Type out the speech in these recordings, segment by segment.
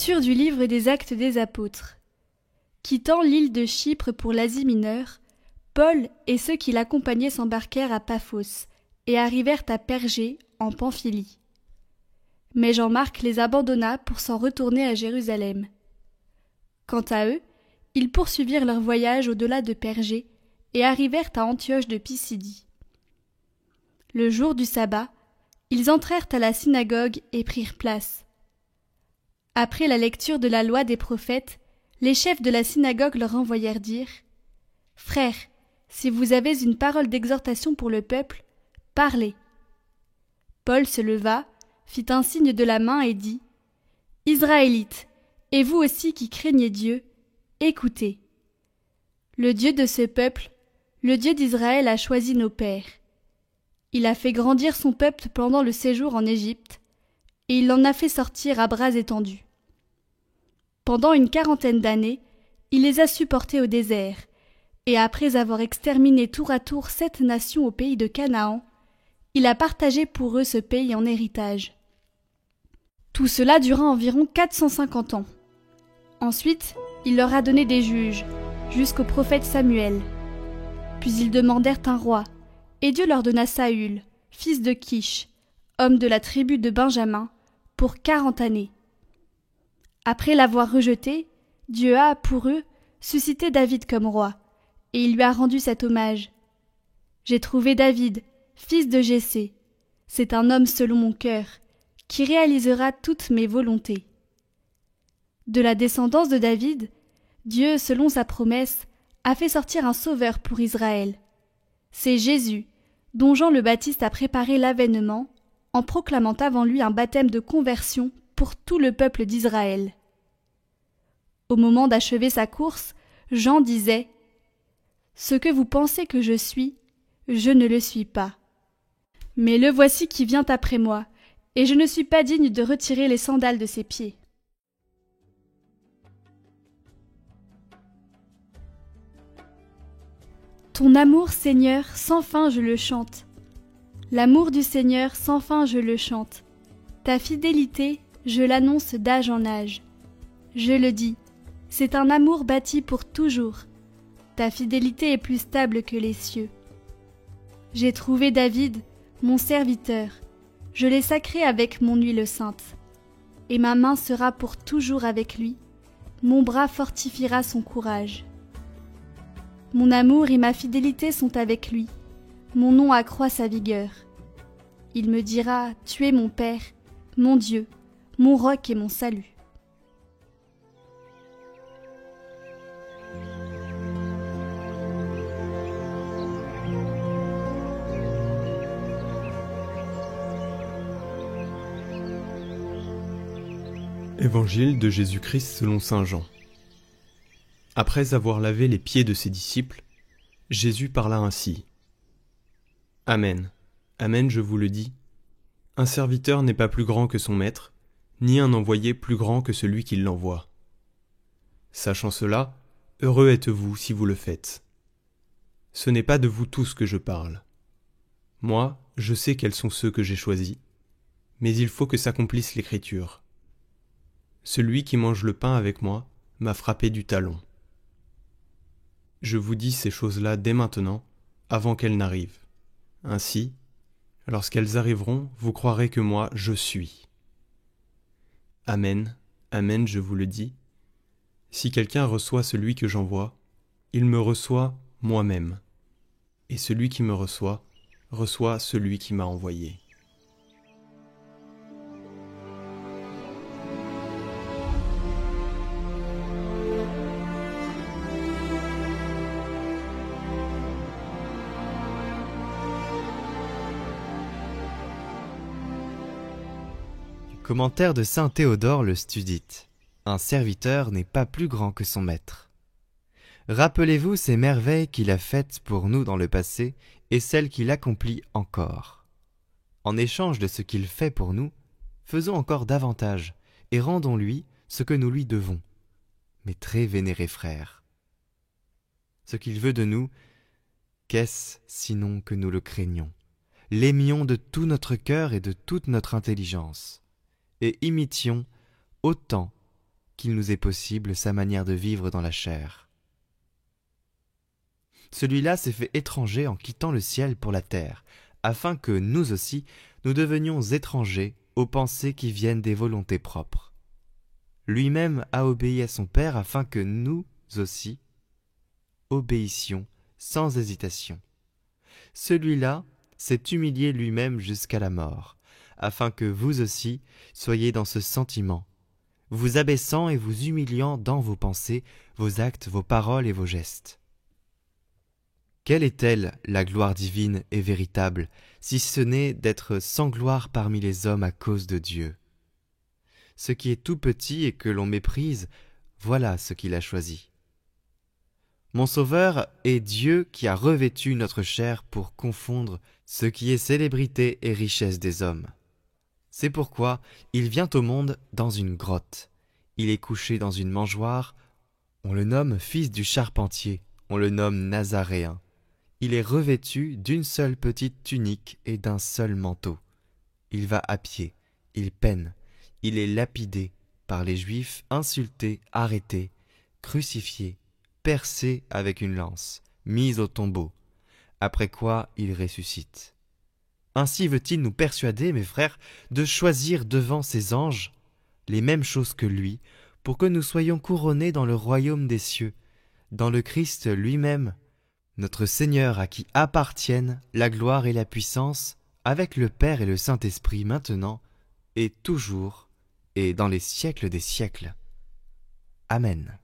Lecture du livre des Actes des Apôtres. Quittant l'île de Chypre pour l'Asie mineure, Paul et ceux qui l'accompagnaient s'embarquèrent à Paphos et arrivèrent à Pergé en Pamphylie. Mais Jean-Marc les abandonna pour s'en retourner à Jérusalem. Quant à eux, ils poursuivirent leur voyage au-delà de Pergé et arrivèrent à Antioche de Pisidie. Le jour du sabbat, ils entrèrent à la synagogue et prirent place. Après la lecture de la loi des prophètes, les chefs de la synagogue leur envoyèrent dire « Frères, si vous avez une parole d'exhortation pour le peuple, parlez. » Paul se leva, fit un signe de la main et dit « Israélites, et vous aussi qui craignez Dieu, écoutez. Le Dieu de ce peuple, le Dieu d'Israël a choisi nos pères. Il a fait grandir son peuple pendant le séjour en Égypte, et il l'en a fait sortir à bras étendus. Pendant une 40aine d'années, il les a supportés au désert, et après avoir exterminé tour à tour 7 nations au pays de Canaan, il a partagé pour eux ce pays en héritage. Tout cela dura environ 450 ans. Ensuite, il leur a donné des juges, jusqu'au prophète Samuel. Puis ils demandèrent un roi, et Dieu leur donna Saül, fils de Kish, homme de la tribu de Benjamin, pour 40 années. Après l'avoir rejeté, Dieu a, pour eux, suscité David comme roi, et il lui a rendu cet hommage. J'ai trouvé David, fils de Jessé. C'est un homme selon mon cœur, qui réalisera toutes mes volontés. De la descendance de David, Dieu, selon sa promesse, a fait sortir un sauveur pour Israël. C'est Jésus, dont Jean le Baptiste a préparé l'avènement, en proclamant avant lui un baptême de conversion pour tout le peuple d'Israël. Au moment d'achever sa course, Jean disait « Ce que vous pensez que je suis, je ne le suis pas. Mais le voici qui vient après moi, et je ne suis pas digne de retirer les sandales de ses pieds. » Ton amour, Seigneur, sans fin je le chante. L'amour du Seigneur, sans fin je le chante. Ta fidélité, je l'annonce d'âge en âge. Je le dis, c'est un amour bâti pour toujours. Ta fidélité est plus stable que les cieux. J'ai trouvé David, mon serviteur. Je l'ai sacré avec mon huile sainte. Et ma main sera pour toujours avec lui. Mon bras fortifiera son courage. Mon amour et ma fidélité sont avec lui. Mon nom accroît sa vigueur. Il me dira, tu es mon Père, mon Dieu, mon roc et mon salut. Évangile de Jésus-Christ selon saint Jean. Après avoir lavé les pieds de ses disciples, Jésus parla ainsi. Amen, amen, je vous le dis, un serviteur n'est pas plus grand que son maître, ni un envoyé plus grand que celui qui l'envoie. Sachant cela, heureux êtes-vous si vous le faites. Ce n'est pas de vous tous que je parle. Moi, je sais quels sont ceux que j'ai choisis, mais il faut que s'accomplisse l'Écriture. Celui qui mange le pain avec moi m'a frappé du talon. Je vous dis ces choses-là dès maintenant, avant qu'elles n'arrivent. Ainsi, lorsqu'elles arriveront, vous croirez que moi, je suis. Amen, amen, je vous le dis. Si quelqu'un reçoit celui que j'envoie, il me reçoit moi-même. Et celui qui me reçoit celui qui m'a envoyé. Commentaire de saint Théodore le Studite. Un serviteur n'est pas plus grand que son maître. Rappelez-vous ces merveilles qu'il a faites pour nous dans le passé et celles qu'il accomplit encore. En échange de ce qu'il fait pour nous, faisons encore davantage et rendons-lui ce que nous lui devons. Mes très vénérés frères, ce qu'il veut de nous, qu'est-ce sinon que nous le craignons, l'aimions de tout notre cœur et de toute notre intelligence, et imitions autant qu'il nous est possible sa manière de vivre dans la chair. Celui-là s'est fait étranger en quittant le ciel pour la terre, afin que nous aussi, nous devenions étrangers aux pensées qui viennent des volontés propres. Lui-même a obéi à son Père afin que nous aussi obéissions sans hésitation. Celui-là s'est humilié lui-même jusqu'à la mort, afin que vous aussi soyez dans ce sentiment, vous abaissant et vous humiliant dans vos pensées, vos actes, vos paroles et vos gestes. Quelle est-elle, la gloire divine et véritable, si ce n'est d'être sans gloire parmi les hommes à cause de Dieu? Ce qui est tout petit et que l'on méprise, voilà ce qu'il a choisi. Mon Sauveur est Dieu qui a revêtu notre chair pour confondre ce qui est célébrité et richesse des hommes. C'est pourquoi il vient au monde dans une grotte. Il est couché dans une mangeoire. On le nomme fils du charpentier. On le nomme Nazaréen. Il est revêtu d'une seule petite tunique et d'un seul manteau. Il va à pied. Il peine. Il est lapidé par les Juifs, insulté, arrêté, crucifié, percé avec une lance, mis au tombeau, après quoi il ressuscite. Ainsi veut-il nous persuader, mes frères, de choisir devant ses anges les mêmes choses que lui, pour que nous soyons couronnés dans le royaume des cieux, dans le Christ lui-même, notre Seigneur, à qui appartiennent la gloire et la puissance, avec le Père et le Saint-Esprit maintenant, et toujours, et dans les siècles des siècles. Amen.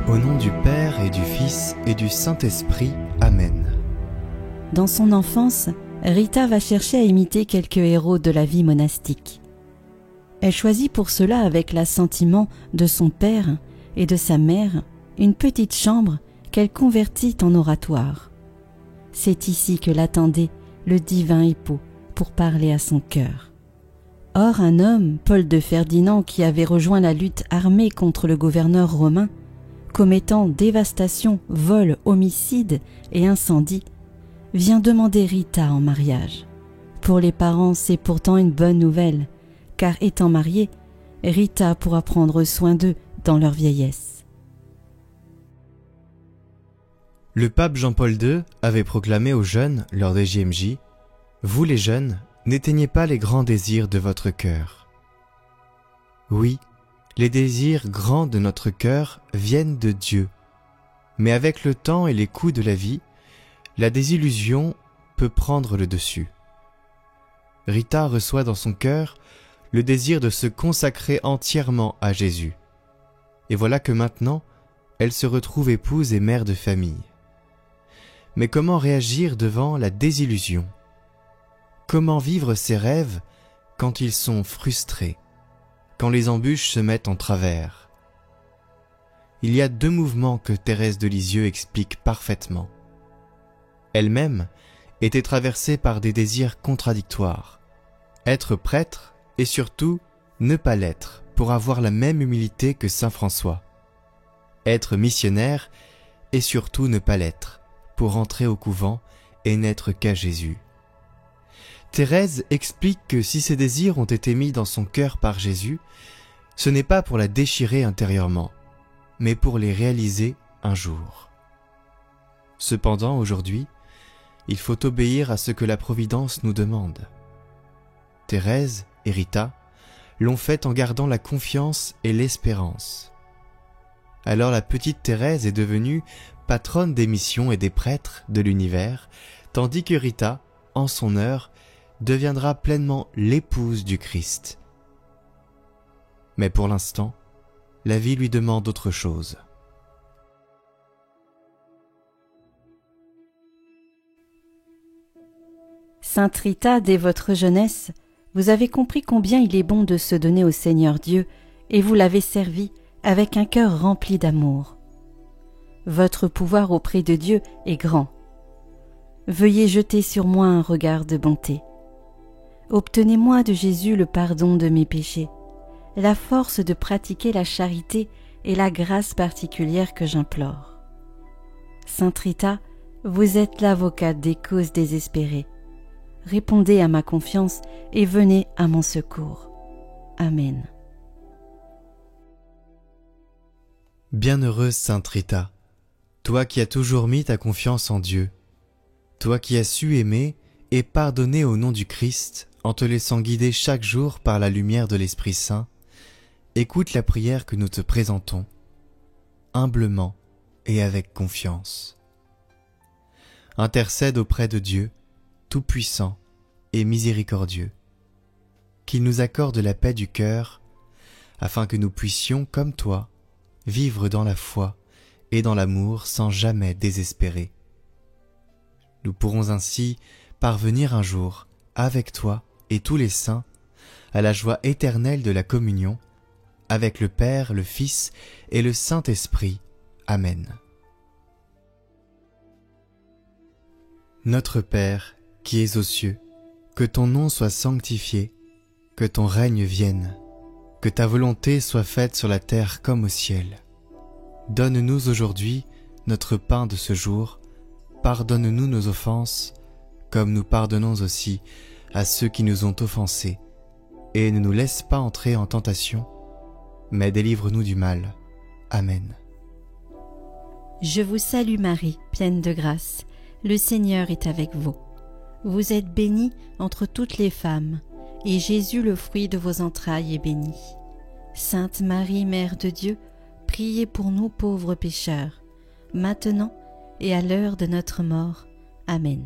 Au nom du Père et du Fils et du Saint-Esprit. Amen. Dans son enfance, Rita va chercher à imiter quelques héros de la vie monastique. Elle choisit pour cela, avec l'assentiment de son père et de sa mère, une petite chambre qu'elle convertit en oratoire. C'est ici que l'attendait le divin époux pour parler à son cœur. Or, un homme, Paul de Ferdinand, qui avait rejoint la lutte armée contre le gouverneur romain, commettant dévastation, vol, homicide et incendie, vient demander Rita en mariage. Pour les parents, c'est pourtant une bonne nouvelle, car étant mariée, Rita pourra prendre soin d'eux dans leur vieillesse. Le pape Jean-Paul II avait proclamé aux jeunes, lors des JMJ, « Vous les jeunes, n'éteignez pas les grands désirs de votre cœur. » Oui, les désirs grands de notre cœur viennent de Dieu. Mais avec le temps et les coups de la vie, la désillusion peut prendre le dessus. Rita reçoit dans son cœur le désir de se consacrer entièrement à Jésus. Et voilà que maintenant, elle se retrouve épouse et mère de famille. Mais comment réagir devant la désillusion? Comment vivre ses rêves quand ils sont frustrés, quand les embûches se mettent en travers? Il y a deux mouvements que Thérèse de Lisieux explique parfaitement. Elle-même était traversée par des désirs contradictoires. Être prêtre et surtout ne pas l'être pour avoir la même humilité que saint François. Être missionnaire et surtout ne pas l'être pour entrer au couvent et n'être qu'à Jésus. Thérèse explique que si ces désirs ont été mis dans son cœur par Jésus, ce n'est pas pour la déchirer intérieurement, mais pour les réaliser un jour. Cependant, aujourd'hui, il faut obéir à ce que la Providence nous demande. Thérèse et Rita l'ont fait en gardant la confiance et l'espérance. Alors la petite Thérèse est devenue patronne des missions et des prêtres de l'univers, tandis que Rita, en son heure, deviendra pleinement l'épouse du Christ. Mais pour l'instant, la vie lui demande autre chose. Sainte Rita, dès votre jeunesse, vous avez compris combien il est bon de se donner au Seigneur Dieu, et vous l'avez servi avec un cœur rempli d'amour. Votre pouvoir auprès de Dieu est grand. Veuillez jeter sur moi un regard de bonté. Obtenez-moi de Jésus le pardon de mes péchés. la force de pratiquer la charité et la grâce particulière que j'implore. Sainte Rita, vous êtes l'avocate des causes désespérées. Répondez à ma confiance et venez à mon secours. Amen. Bienheureuse Sainte Rita, toi qui as toujours mis ta confiance en Dieu, toi qui as su aimer et pardonner au nom du Christ en te laissant guider chaque jour par la lumière de l'Esprit Saint, écoute la prière que nous te présentons, humblement et avec confiance. Intercède auprès de Dieu, Tout-Puissant et Miséricordieux, qu'il nous accorde la paix du cœur, afin que nous puissions, comme toi, vivre dans la foi et dans l'amour sans jamais désespérer. Nous pourrons ainsi parvenir un jour, avec toi et tous les saints, à la joie éternelle de la communion, avec le Père, le Fils et le Saint-Esprit. Amen. Notre Père, qui es aux cieux, que ton nom soit sanctifié, que ton règne vienne, que ta volonté soit faite sur la terre comme au ciel. Donne-nous aujourd'hui notre pain de ce jour, pardonne-nous nos offenses, comme nous pardonnons aussi à ceux qui nous ont offensés, et ne nous laisse pas entrer en tentation, mais délivre-nous du mal. Amen. Je vous salue Marie, pleine de grâce. Le Seigneur est avec vous. Vous êtes bénie entre toutes les femmes, et Jésus, le fruit de vos entrailles, est béni. Sainte Marie, Mère de Dieu, priez pour nous pauvres pécheurs, maintenant et à l'heure de notre mort. Amen.